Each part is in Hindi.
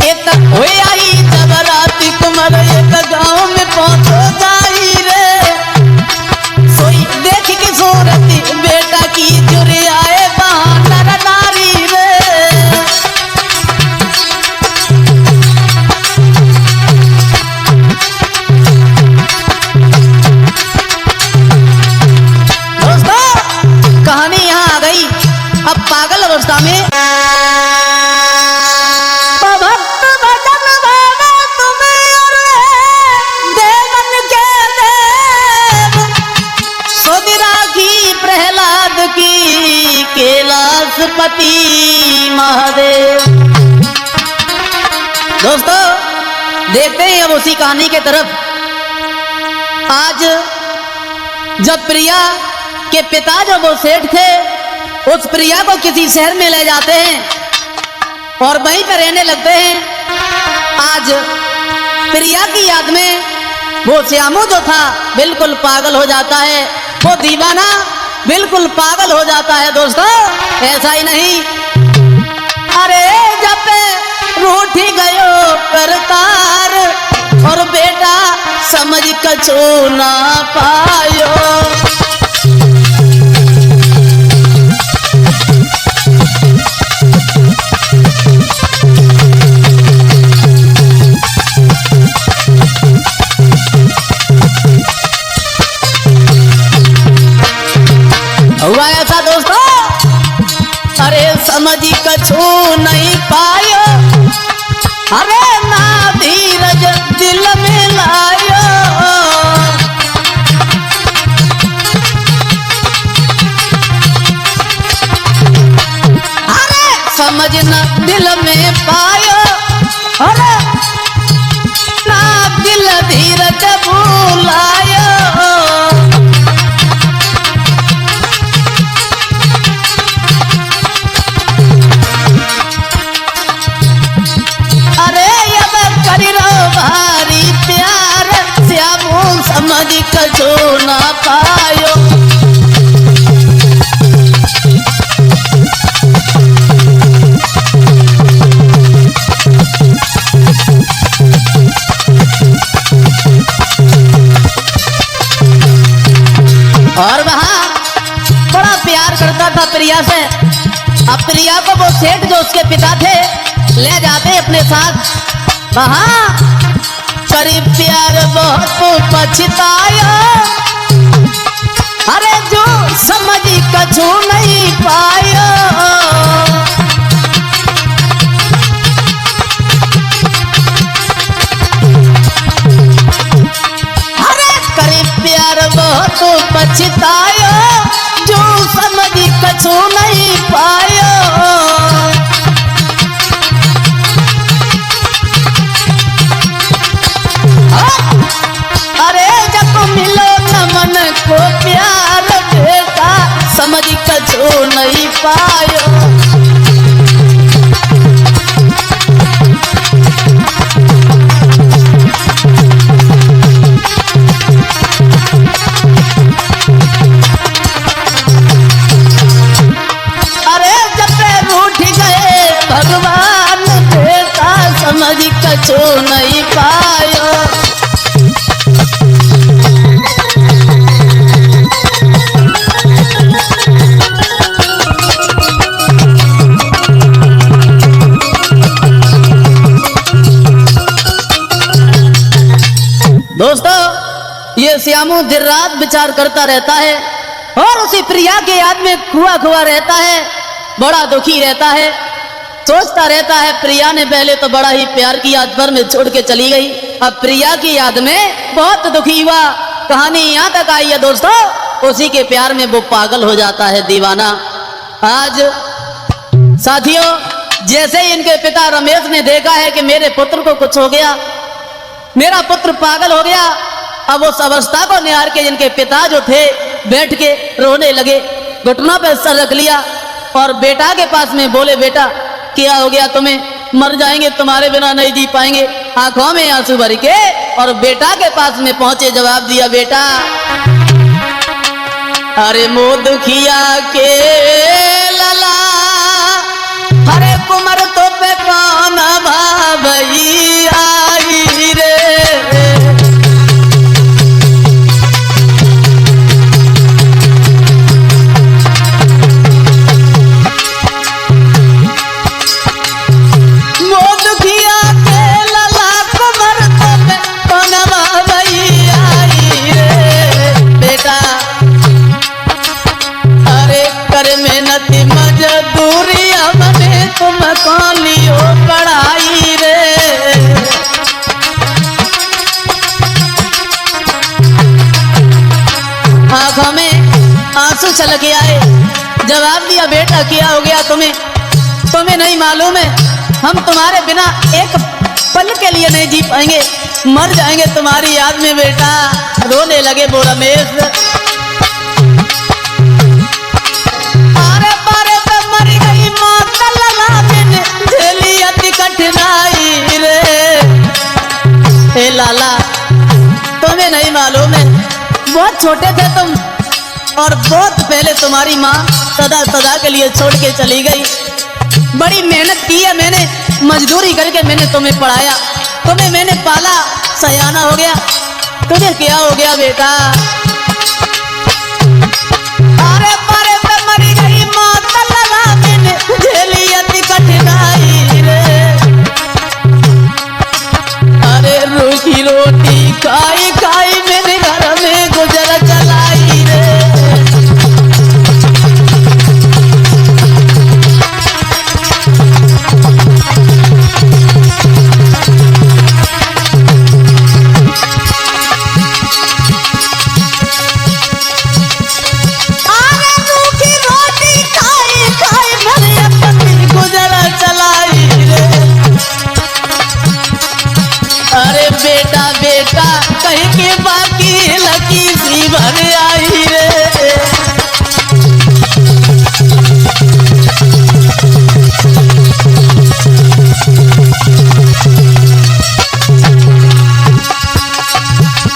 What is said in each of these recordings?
एक हुए आई जब राती कुमर एक गाँव में पहुंचो जाई रे सोई देख के सूरती बेटा की जुरे आए बानर नारी रे। दोस्तों कहानी यहाँ आ गई अब पागल अवस्था में कैलाशपति महादेव। दोस्तों देखते हैं अब उसी कहानी के तरफ। आज जब प्रिया के पिता जो वो सेठ थे उस प्रिया को किसी शहर में ले जाते हैं और वहीं पर रहने लगते हैं। आज प्रिया की याद में वो श्यामू जो था बिल्कुल पागल हो जाता है, वो दीवाना बिल्कुल पागल हो जाता है। दोस्तों ऐसा ही नहीं, अरे जब रूठी गयो करतार और बेटा समझ कछु ना पायो। हुआ ऐसा दोस्तों, अरे समझ कछु नहीं पायो, अरे ना धीरज दिल में लायो। अरे समझ न दिल में पायो, अरे ना दिल धीरज भूलायो। समझ कछु ना पायो। और वहां बड़ा प्यार करता था प्रिया से। अब प्रिया को वो सेठ जो उसके पिता थे ले जाते अपने साथ। वहां करीब प्यार बहुत पछताया, अरे जो समझ कछु नहीं पाया। अरे करीब प्यार बहुत पछताया, जो समझ कछु नहीं पाया। अरे जब मिलो न मन को प्यार बेटा समझ कछु नहीं पायो। अरे जब रूठ गए भगवान बेटा समझ कछु नहीं पायो। दोस्तों ये श्यामू दिन रात विचार करता रहता है और उसी प्रिया के याद में खुआ खुआ रहता है, बड़ा दुखी रहता है, सोचता रहता है प्रिया ने पहले तो बड़ा ही प्यार की याद पर में छोड़ के चली गई, अब प्रिया की याद में बहुत दुखी हुआ। कहानी यहाँ तक आई है दोस्तों, उसी के प्यार में वो पागल हो जाता है, दीवाना। आज साथियों जैसे ही इनके पिता रमेश ने देखा है कि मेरे पुत्र को कुछ हो गया, मेरा पुत्र पागल हो गया, अब उस अवस्था को निहार के इनके पिता जो थे बैठ के रोने लगे, घुटनों पे सर रख लिया और बेटा के पास में बोले, बेटा क्या हो गया तुम्हें, मर जाएंगे, तुम्हारे बिना नहीं जी पाएंगे। आंखों में आंसू भर के और बेटा के पास में पहुंचे, जवाब दिया, बेटा अरे मो दुखिया के लला, अरे कुमर तो पे कौन भाई जवाब दिया, बेटा क्या हो गया तुम्हें? तुम्हें नहीं मालूम है हम तुम्हारे बिना एक पल के लिए नहीं जी पाएंगे, मर जाएंगे तुम्हारी याद में बेटा। रोने लगे वो रमेश। अरे बारे पे मर गई माँ लगा दिन झेली अति कठिनाई रे। हे लाला तुम्हें नहीं मालूम है बहुत छोटे थे तुम और बहुत पहले तुम्हारी माँ सदा सदा के लिए छोड़ के चली गई। बड़ी मेहनत की है मैंने, मजदूरी करके मैंने तुम्हें पढ़ाया, तुम्हें मैंने पाला, सयाना हो गया, तुम्हें क्या हो गया बेटा? अरे बारे पे मरी गई माँ लगा मैंने झेली अति कठिनाई रे। अरे रूखी रोटी खाई खाई मैंने घर में गुजर चलाई रे। अरे बेटा बेटा कहीं के बाकी लकी सी भर आई रे।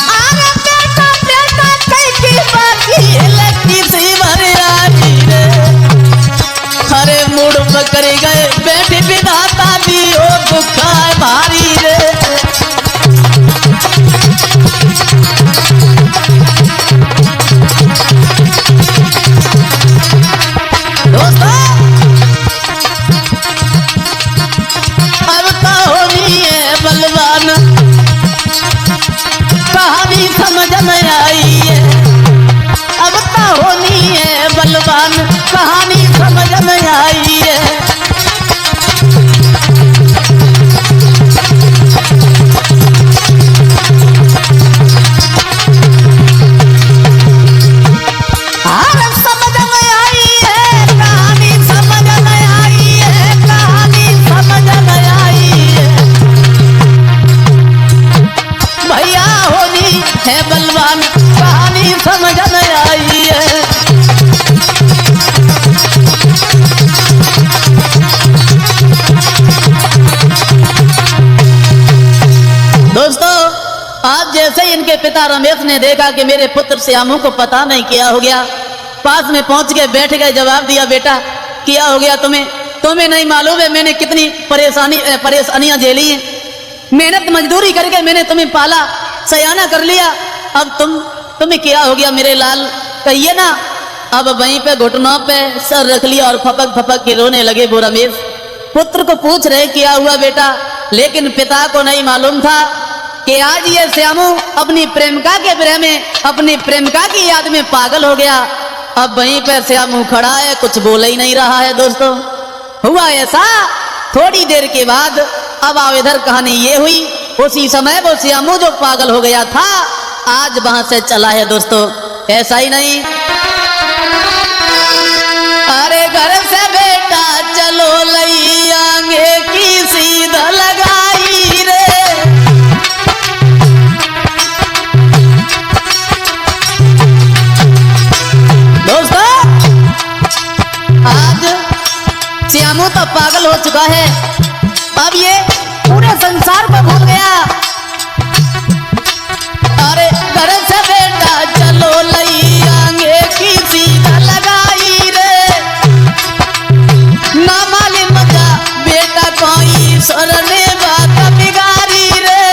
अरे बेटा बेटा कहीं के बाकी लकी सी भर आई रे। अरे मुड़ पकड़ गए बैठे विधाता दी ओ दुखा भारी रे। कहानी समझ में आई है, अब तो होनी है बलवान, कहानी समझ में आई है। समझ में आई है कहानी, समझ में आई है कहानी, समझ में आई है। भैया होनी है बलवान, कहानी समझ में आई है। दोस्तों आज जैसे ही इनके पिता रमेश ने देखा कि मेरे पुत्र श्यामू को पता नहीं क्या हो गया, पास में पहुंच के बैठ गए। जवाब दिया, बेटा क्या हो गया तुम्हें? तुम्हें नहीं मालूम है मैंने कितनी परेशानियां झेली हैं, मेहनत मजदूरी करके मैंने तुम्हें पाला, सयाना कर लिया, अब तुम्हें क्या हो गया मेरे लाल? कहिए ना। अब वहीं पे घुटनों पे सर रख लिया और फपक फपक के रोने लगे वो रमेश। पुत्र को पूछ रहे क्या हुआ बेटा, लेकिन पिता को नहीं मालूम था कि आज ये श्यामू अपनी प्रेमिका के विरह में, अपनी प्रेमिका की याद में पागल हो गया। अब वहीं पर श्यामू खड़ा है, कुछ बोल ही नहीं रहा है। दोस्तों हुआ ऐसा, थोड़ी देर के बाद अब आओ इधर कहानी ये हुई, उसी समय वो श्यामू जो पागल हो गया था आज वहां से चला है। दोस्तों ऐसा ही नहीं, अरे घर से बेटा चलो लई आगे की सीधा लगाई रे। दोस्तों आज श्यामू तो पागल हो चुका है, अब ये पूरे संसार को भूल गया। अरे घर से बेटा चलो लई आगे की सीधा लगाई रे। ना माली मजा बेटा कोई सरने बात बिगाड़ी रे।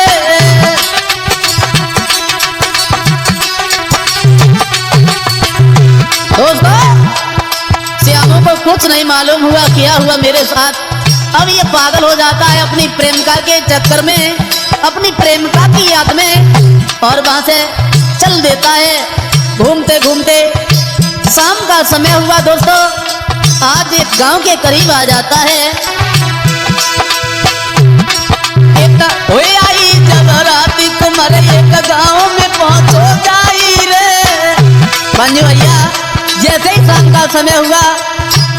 दोस्तों श्यामू को कुछ नहीं मालूम हुआ क्या हुआ मेरे साथ। अब ये पागल हो जाता है अपनी प्रेमिका के चक्कर में, अपनी प्रेमिका की याद में, और वहां से चल देता है घूमते घूमते। शाम का समय हुआ दोस्तों, आज एक गांव के करीब आ जाता है। एक आई जब रात कुमार एक गांव में पहुंचो जाई रे। पंज भैया जैसे ही शाम का समय हुआ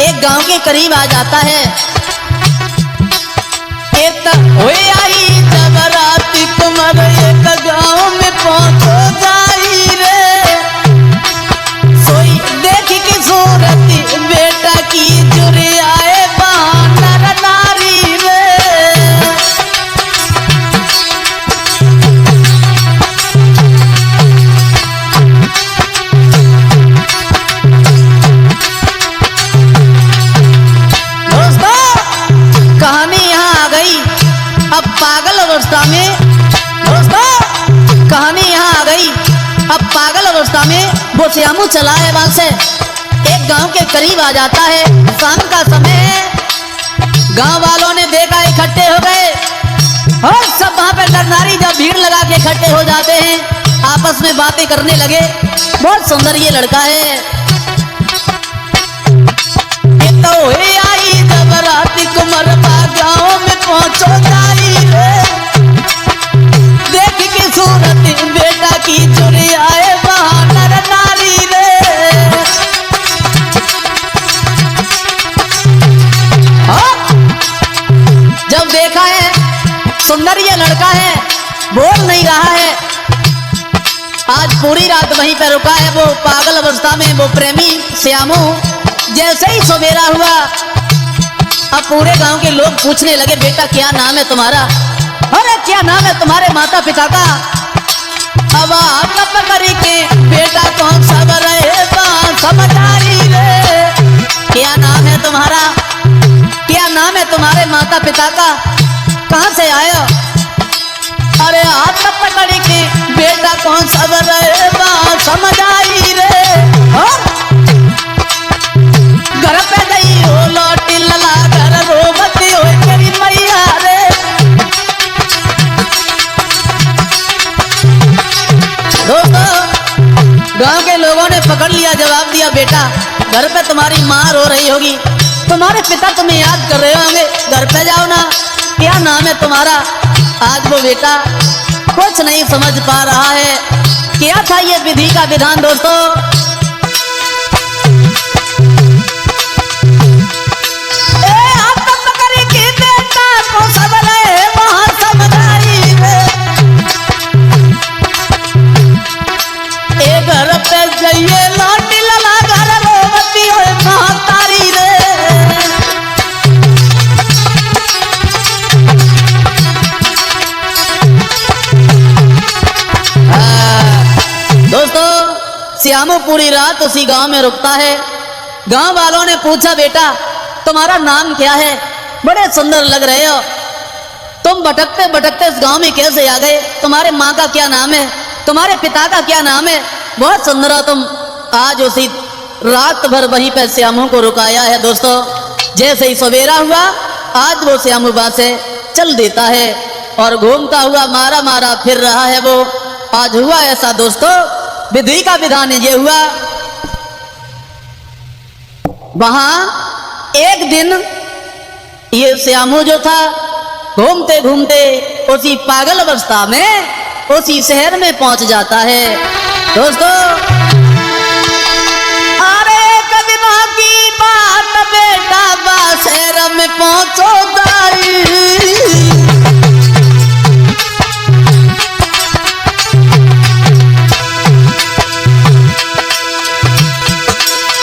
एक गांव के करीब आ जाता है। हुए आई जब रात कुमर एक गांव में पहुंचो जाई रे, सोई देख की सूरत बेटा की जुरे आए बानर नारी रे। अब पागल अवस्था में दोस्तों कहानी यहाँ आ गई। अब पागल अवस्था में वो श्यामू चला है वहां से एक गांव के करीब आ जाता है। शाम का समय है, गांव वालों ने देखा इकट्ठे हो गए और सब वहां पे नर नारी जब भीड़ लगा के इकट्ठे हो जाते हैं आपस में बातें करने लगे। बहुत सुंदर ये लड़का है। तो आई जब रात कुमर गांव में पहुंचो जाई रे, देख की सूरत बेटा की जुड़ी आए बानर नारी रे। जब देखा है सुंदर ये लड़का है, बोल नहीं रहा है, आज पूरी रात वहीं पर रुका है वो पागल अवस्था में वो प्रेमी श्यामू। जैसे ही सवेरा हुआ अब पूरे गांव के लोग पूछने लगे बेटा क्या नाम है तुम्हारा, अरे क्या नाम है तुम्हारे माता पिता का। अब आप पकड़ी के बेटा कौन सा रहे समझदारी रे, क्या नाम है तुम्हारा, क्या नाम है तुम्हारे माता पिता का, कहां से आए। अरे हाथ पकड़ी के बेटा कौन सा रहे समझदारी रे। घर पे गई हो लौटी लला घर रोवती हो तेरी मैया रे। दोस्तों गांव के लोगों ने पकड़ लिया, जवाब दिया बेटा घर पे तुम्हारी माँ रो रही होगी, तुम्हारे पिता तुम्हें याद कर रहे होंगे, घर पे जाओ ना, क्या नाम है तुम्हारा। आज वो बेटा कुछ नहीं समझ पा रहा है। क्या था ये विधि का विधान दोस्तों। घर पे जाइए लौटी लला घर रोवती हो महतारी रे। दोस्तों श्यामू पूरी रात उसी गांव में रुकता है। गांव वालों ने पूछा बेटा तुम्हारा नाम क्या है, बड़े सुंदर लग रहे हो, तुम भटकते भटकते इस गांव में कैसे आ गए, तुम्हारे माँ का क्या नाम है, तुम्हारे पिता का क्या नाम है, बहुत सुंदर हो तुम। आज उसी रात भर वहीं पर श्यामू को रुकाया है। दोस्तों जैसे ही सवेरा हुआ आज वो श्यामू वहां से चल देता है और घूमता हुआ मारा मारा फिर रहा है वो। आज हुआ ऐसा दोस्तों, विधि का विधान ये हुआ। वहां एक दिन ये श्यामू जो था घूमते घूमते उसी पागल अवस्था में उसी शहर में पहुंच जाता है। दोस्तों अरे कभी मां की बात बेटा बा शहर में पहुंचो जाई।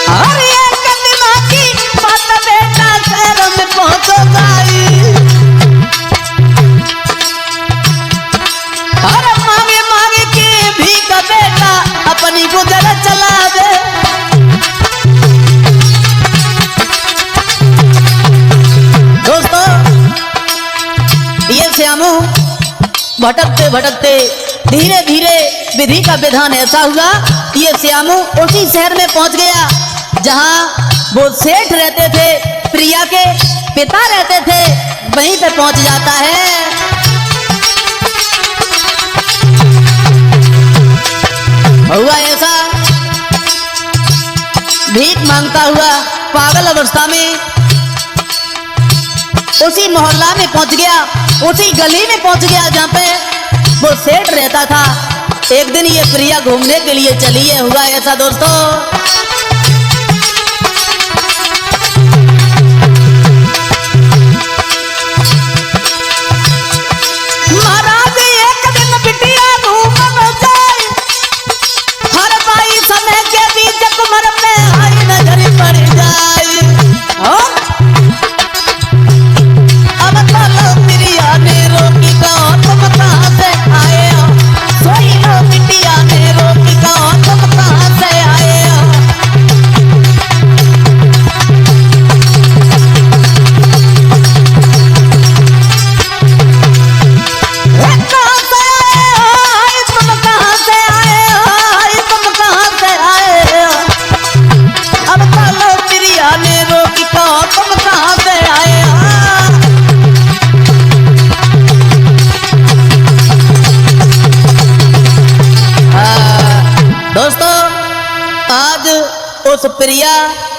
अरे कभी मां की बात बेटा शहर में पहुंचो जाई। अरे मांगे मांगे के भी का बेटा अपनी गुजर चला दे। दोस्तों ये श्यामू भटकते भटकते धीरे धीरे विधि का विधान ऐसा हुआ, ये श्यामू उसी शहर में पहुंच गया जहां वो सेठ रहते थे, प्रिया के पिता रहते थे, वहीं पे पहुंच जाता है। हुआ ऐसा भीख मांगता हुआ पागल अवस्था में उसी मोहल्ला में पहुंच गया, उसी गली में पहुंच गया जहां पे वो सेठ रहता था। एक दिन ये प्रिया घूमने के लिए चली है। हुआ ऐसा दोस्तों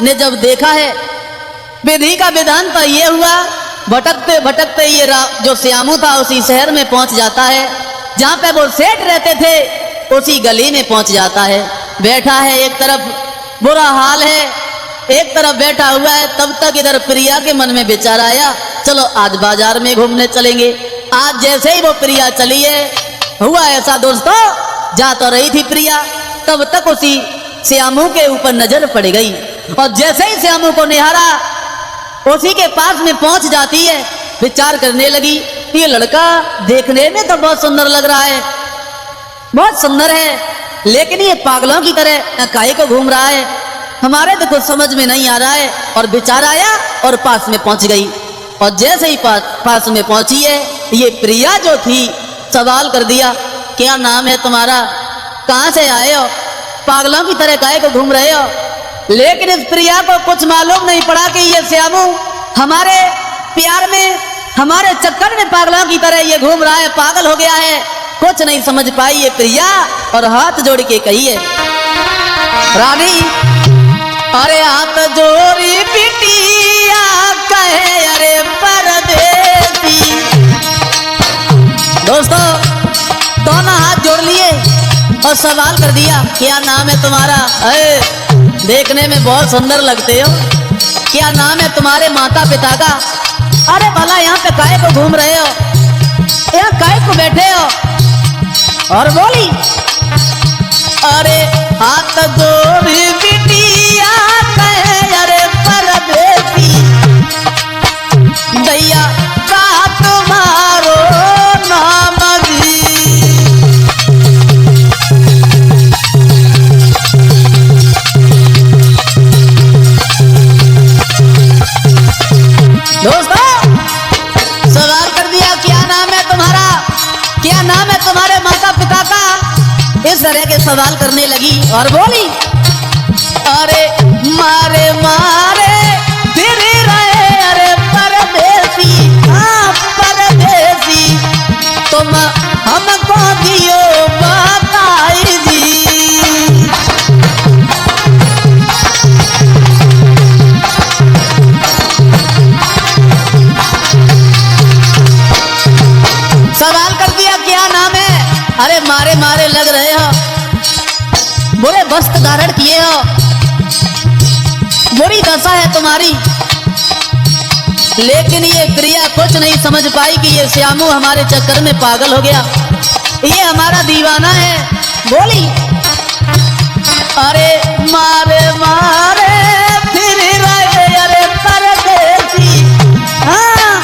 ने जब देखा है, विधि का विधान तो ये हुआ, भटकते भटकते ये जो श्यामू था उसी शहर में पहुंच जाता है, जहां पे वो सेठ रहते थे उसी गली में पहुंच जाता है। बैठा है, एक तरफ बुरा हाल है, एक तरफ बैठा हुआ है। तब तक इधर प्रिया के मन में विचार आया, चलो आज बाजार में घूमने चलेंगे। आज जैसे ही वो प्रिया चली है, हुआ ऐसा दोस्तों, जा तो रही थी प्रिया, तब तक उसी श्यामू के ऊपर नजर पड़ गई और जैसे ही श्यामू को निहारा, उसी के पास में पहुंच जाती है। विचार करने लगी, ये लड़का देखने में तो बहुत सुंदर लग रहा है, बहुत सुंदर है, लेकिन ये पागलों की तरह काहे को घूम रहा है, हमारे तो कुछ समझ में नहीं आ रहा है। और विचार आया और पास में पहुंच गई। और जैसे ही पास में पहुंची है, ये प्रिया जो थी सवाल कर दिया, क्या नाम है तुम्हारा, कहां से आए हो, पागलों की तरह काहे को घूम रहे हो। लेकिन इस प्रिया को कुछ मालूम नहीं पड़ा कि ये श्यामू हमारे प्यार में, हमारे चक्कर में पागलों की तरह ये घूम रहा है, पागल हो गया है। कुछ नहीं समझ पाई ये प्रिया और हाथ जोड़ के कही है, रानी अरे हाथ जोड़ी बिटिया कहे अरे परदेसी। दोस्तों दोनों हाथ जोड़ लिए और सवाल कर दिया, क्या नाम है तुम्हारा, अरे देखने में बहुत सुंदर लगते हो, क्या नाम है तुम्हारे माता पिता का, अरे भला यहाँ पे काहे को घूम रहे हो, यहाँ काहे को बैठे हो। और बोली, अरे हाथ जोड़ी बिटिया कहे अरे परदेसी, दैया का तुम्हारो नाम जी। दोस्तों सवाल कर दिया, क्या नाम है तुम्हारा, क्या नाम है तुम्हारे माता पिता का, इस तरह के सवाल करने लगी। और बोली, अरे मारे मारे फिर रहे अरे परदेसी, हाँ परदेसी, तुम हमको दियो बताई जी। सवाल कर दिया, क्या नाम है, अरे मारे मारे लग रहे हो, बुरे वस्त्र धारण किए हो, बुरी दशा है तुम्हारी। लेकिन ये प्रिया कुछ नहीं समझ पाई कि ये श्यामू हमारे चक्कर में पागल हो गया, ये हमारा दीवाना है। बोली, अरे मारे मारे फिर रहे अरे परदेसी, हाँ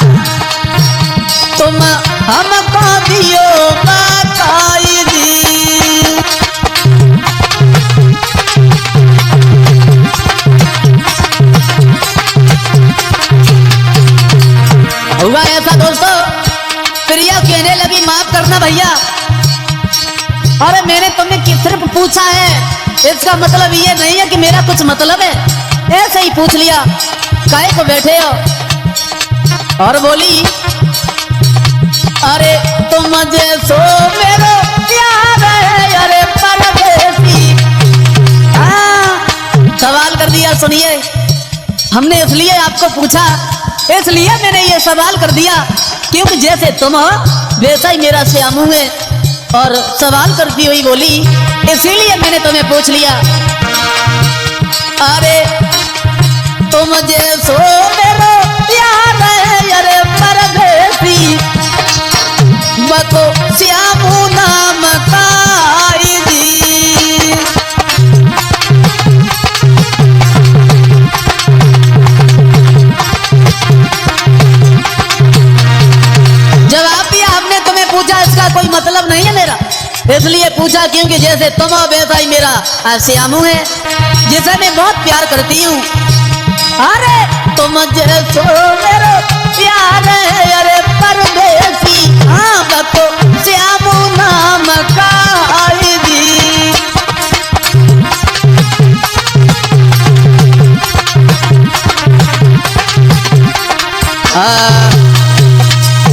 तुम हमको दियो बताई दी। हुआ ऐसा दोस्तों, प्रिया कहने लगी, माफ करना भैया, अरे मैंने तुम्हें सिर्फ पूछा है, इसका मतलब ये नहीं है कि मेरा कुछ मतलब है, ऐसे ही पूछ लिया, काहे को बैठे हो। और बोली, अरे तुम जैसो मेरो प्यार है अरे परदेसी, हाँ सवाल कर दिया। सुनिए, हमने इसलिए आपको पूछा, इसलिए मैंने ये सवाल कर दिया क्योंकि जैसे तुम हो वैसा ही मेरा श्यामू है। और सवाल करती हुई बोली, इसीलिए मैंने तुम्हें पूछ लिया, अरे तुम जैसो मेरो प्यार है अरे परदेसी, बको श्यामू नाम का जी। जवाब दिया, हमने तुम्हें पूछा, इसका कोई मतलब नहीं है मेरा, इसलिए पूछा क्योंकि जैसे तुम हो वैसा ही मेरा श्यामू है, जिसे मैं बहुत प्यार करती हूँ। अरे तुम जैसो मेरो प्यार है अरे परदेसी, हाँ बको श्यामू नाम का जी।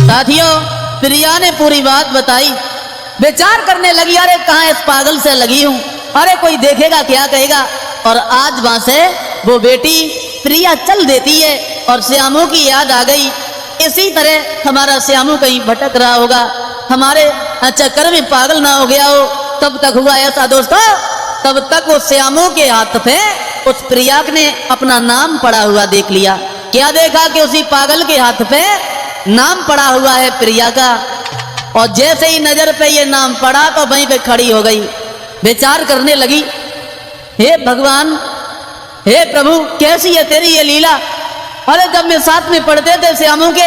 साथियों, प्रिया ने पूरी बात बताई, विचार करने लगी, अरे कहाँ इस पागल से लगी हूँ, अरे कोई देखेगा क्या कहेगा। और आज वहां से वो बेटी प्रिया चल देती है और श्यामू की याद आ गई। इसी तरह हमारा श्यामू कहीं भटक रहा होगा, हमारे चक्कर में पागल ना हो गया हो। तब तक हुआ ऐसा दोस्तों, तब तक उस श्यामू के हाथ पे उस प्रिया ने अपना नाम पड़ा हुआ देख लिया। क्या देखा कि उसी पागल के हाथ पे नाम पड़ा हुआ है प्रिया का। और जैसे ही नजर पे ये नाम पड़ा तो वहीं पे खड़ी हो गई, विचार करने लगी, हे भगवान, हे प्रभु, कैसी है तेरी ये लीला। अरे जब मैं साथ में पढ़ते थे श्यामू के,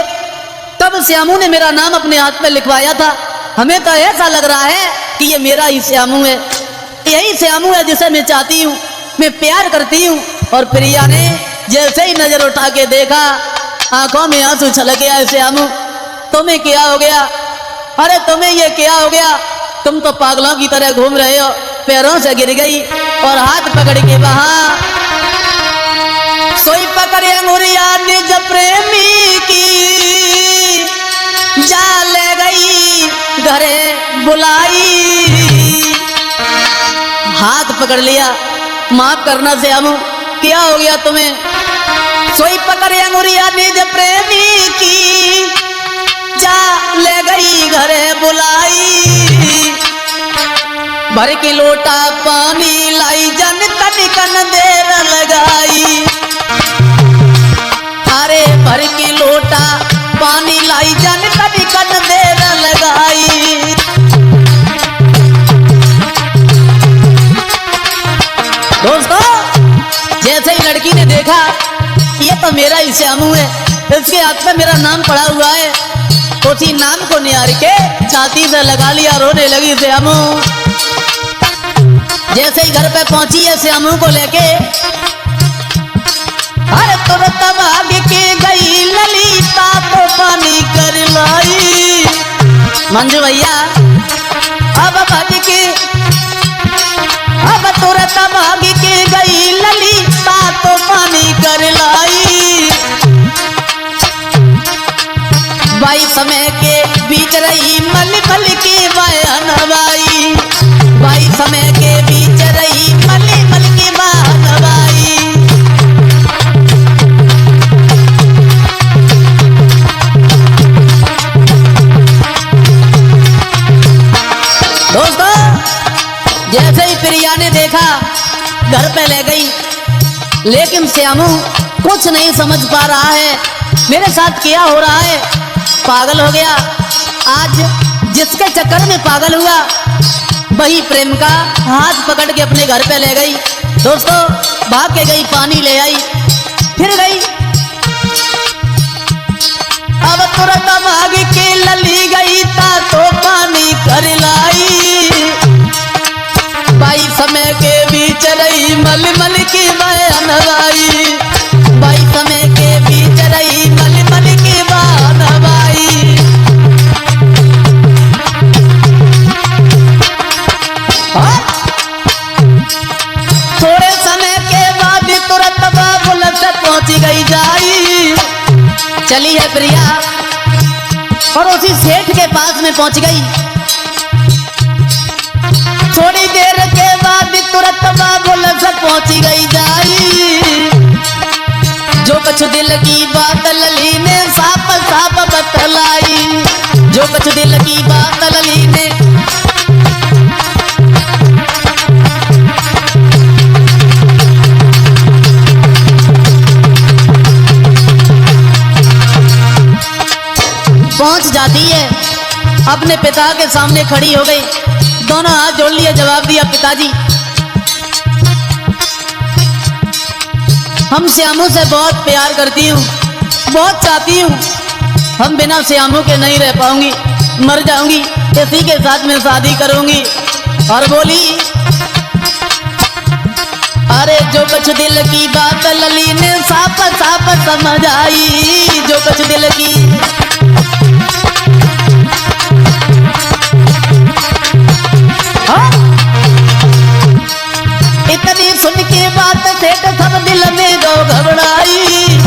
तब श्यामू ने मेरा नाम अपने हाथ में लिखवाया था। हमें तो ऐसा लग रहा है कि ये मेरा ही श्यामू है, यही श्यामू है जिसे मैं चाहती हूँ, मैं प्यार करती हूँ। और प्रिया ने जैसे ही नजर उठा के देखा, आंखों में आंसू छलक गया। श्यामू, तुम्हें क्या हो गया? अरे तुम्हें ये क्या हो गया? तुम तो पागलों की तरह घूम रहे हो। पैरों से गिर गई और हाथ पकड़ के वहां सोई पकड़े अंगुरिया निज प्रेमी की, जा ले गई घरे बुलाई। हाथ पकड़ लिया, माफ करना श्यामू, क्या हो गया तुम्हें? सोई पकड़े अंगुरिया निज प्रेमी की, जा ले गई घरे बुलाई। भर के लोटा पानी लाई, जन तनिकन देर लगाई। अरे भर के लोटा पानी लाई, जन तनिकन देर लगाई। दोस्तों, जैसे ही लड़की ने देखा ये तो मेरा ही श्यामू है, इसके हाथ में मेरा नाम पड़ा हुआ है, उसी नाम को निहार के छाती से लगा लिया, रोने लगी श्यामू। जैसे ही घर पे पहुंची है श्यामू को लेके, अरे तुरंत भाग के गई ललिता तो पानी कर लाई। मंजू भैया, अब भाग के, अब तुरंत भाग के गई ललिता तो पानी कर लाई। बाई समय के बीच रही मल मल के बयानवाई, बाई समय के बीच रही मल मल के बयानवाई। दोस्तों, जैसे ही प्रिया ने देखा घर पे ले गई, लेकिन श्यामू कुछ नहीं समझ पा रहा है मेरे साथ क्या हो रहा है, पागल हो गया। आज जिसके चक्कर में पागल हुआ वही प्रेम का हाथ पकड़ के अपने घर पे ले गई। दोस्तों, भाग के गई, पानी ले आई, फिर गई। अब तुरंत भाग के लली गई ता तो पानी कर लाई। बाई समय के बीच रही मल मल की बयानवाई, बाई समय के बीच रही मल मल की बयानवाई। थोड़े समय के बाद तुरंत बाबुल से पहुंची गई जाई। चली है प्रिया और उसी सेठ के पास में पहुंच गई। थोड़ी देर के बाद तुरंत बाबुल से पहुंची गई जाई। जो कुछ दिल की बात लली ने साफ साफ बतलाई, जो कुछ दिल की बात लली ने। पहुंच जाती है, अपने पिता के सामने खड़ी हो गई, दोनों हाथ जोड़ लिए, जवाब दिया, पिताजी हम श्यामू से बहुत प्यार करती हूँ, बहुत चाहती हूँ, हम बिना श्यामू के नहीं रह पाऊंगी, मर जाऊंगी, इसी के साथ में शादी करूंगी। और बोली, अरे जो कुछ दिल की बात लली ने साफ साफ समझ आई, जो कुछ दिल की। इतनी सुन के बात सेठ सब दिल में जो घबराई।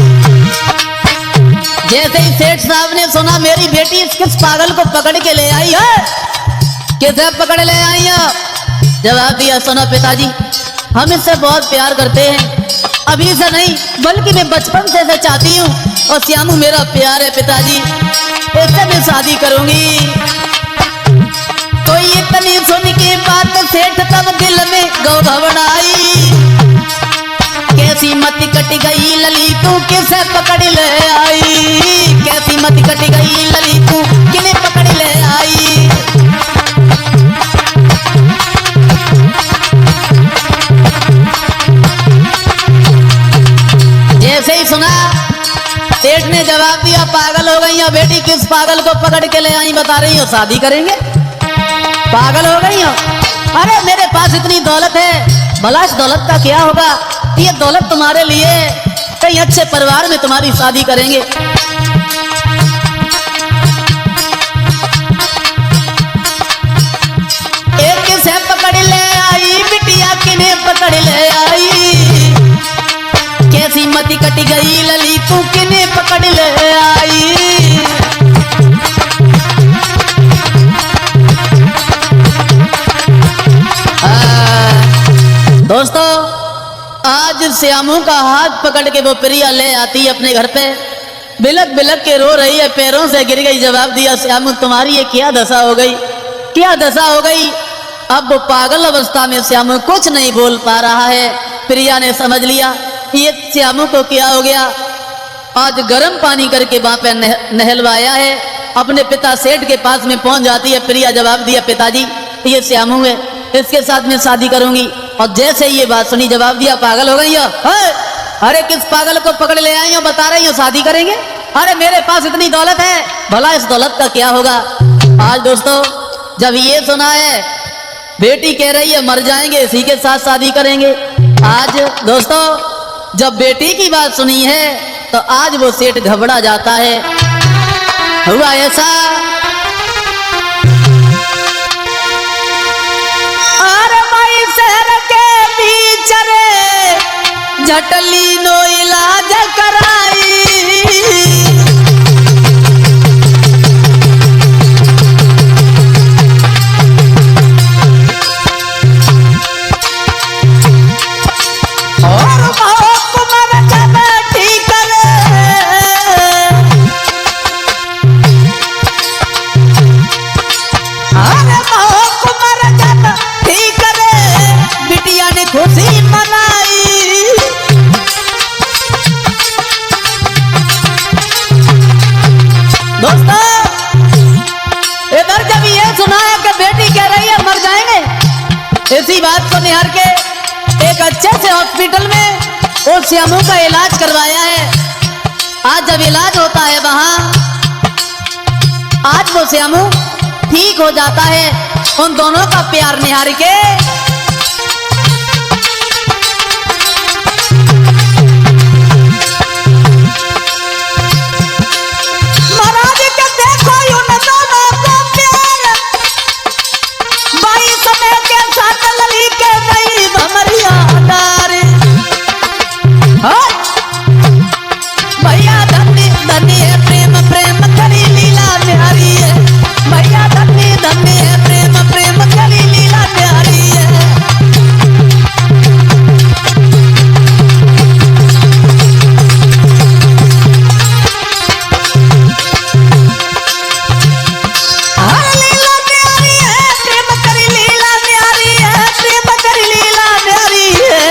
जैसे ही सेठ साहब ने सुना मेरी बेटी किस पागल को पकड़ के ले आई है, किसे पकड़ ले आई है, जवाब दिया, सुनो पिताजी हम इससे बहुत प्यार करते हैं, अभी से नहीं बल्कि मैं बचपन से चाहती हूँ, और श्यामू मेरा प्यार है पिताजी, इससे मैं शादी करूंगी। तो ये तनी सुन के बात सेठ तब दिल में घबराई, कैसी मत कट गई लली तू किसे पकड़ ले आई, कैसी मत कट गई लली तू किने पकड़ ले आई। जैसे ही सुना सेठ ने जवाब दिया, पागल हो गई हो बेटी, किस पागल को पकड़ के ले आई बता रही हो, शादी करेंगे, पागल हो गई हो। अरे मेरे पास इतनी दौलत है, भला इस दौलत का क्या होगा, ये दौलत तुम्हारे लिए कहीं अच्छे परिवार में तुम्हारी शादी करेंगे। एक किसे पकड़ ले आई बिटिया किने पकड़ ले आई, कैसी मती कट गई लली तू किने पकड़ ले आई। दोस्तों आज श्यामू का हाथ पकड़ के वो प्रिया ले आती है अपने घर पे, बिलक बिलक के रो रही है, पैरों से गिर गई। जवाब दिया, श्यामू तुम्हारी ये क्या दशा हो गई, क्या दशा हो गई। अब वो पागल अवस्था में श्यामू कुछ नहीं बोल पा रहा है। प्रिया ने समझ लिया ये श्यामू को क्या हो गया। आज गर्म पानी करके वहां पे नहलवाया है, अपने पिता सेठ के पास में पहुंच जाती है प्रिया। जवाब दिया, पिताजी ये श्यामू है, इसके साथ में शादी करूंगी। और जैसे ये बात सुनी जवाब दिया, पागल हो गई हो, अरे किस पागल को पकड़ ले आई हो, बता रही हो शादी करेंगे। अरे मेरे पास इतनी दौलत है, भला इस दौलत का क्या होगा। आज दोस्तों जब ये सुना है, बेटी कह रही है मर जाएंगे इसी के साथ शादी करेंगे। आज दोस्तों जब बेटी की बात सुनी है तो आज वो सेठ घबरा जाता है। हुआ ऐसा, अरे भाई शहर के बीच रे झटली नो इलाज कराई, खुशी मनाई। दोस्तों इधर जब ये सुना है कि बेटी कह रही है मर जाएंगे, इसी बात को निहार के एक अच्छे से हॉस्पिटल में वो श्यामू का इलाज करवाया है। आज जब इलाज होता है वहां, आज वो श्यामू ठीक हो जाता है। उन दोनों का प्यार निहार के भैया धन्य धन्य है प्रेम प्रेम करी लीला प्यारी है, भैया धन्य धन्य है प्रेम प्रेम करी लीला प्यारी है। हर लीला प्यारी है, प्रेम करी लीला प्यारी है, प्रेम करी लीला प्यारी है।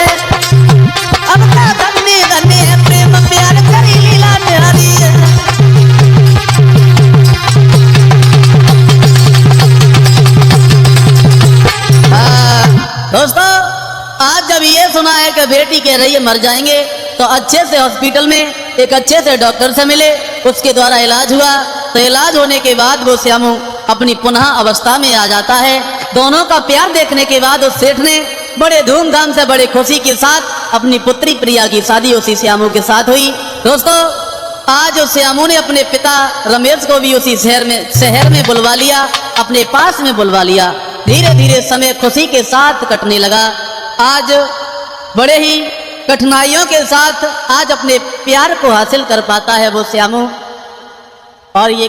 अब का धन्य धन्य है प्रेम प्यार करी लीला प्यारी है। दोस्तों आज जब ये सुना है कि बेटी कह रही है मर जाएंगे, तो अच्छे से हॉस्पिटल में एक अच्छे से डॉक्टर से मिले, उसके द्वारा इलाज हुआ। तो इलाज होने के बाद वो श्यामू अपनी पुनः अवस्था में आ जाता है। दोनों का प्यार देखने के बाद उस सेठ ने बड़े धूमधाम से बड़े खुशी के साथ अपनी पुत्री प्रिया की शादी उसी श्यामू के साथ हुई। दोस्तों आज उस श्यामू ने अपने पिता रमेश को भी उसी शहर में बुलवा लिया, अपने पास में बुलवा लिया। धीरे धीरे समय खुशी के साथ कटने लगा। आज बड़े ही कठिनाइयों के साथ आज अपने प्यार को हासिल कर पाता है वो श्यामू। और ये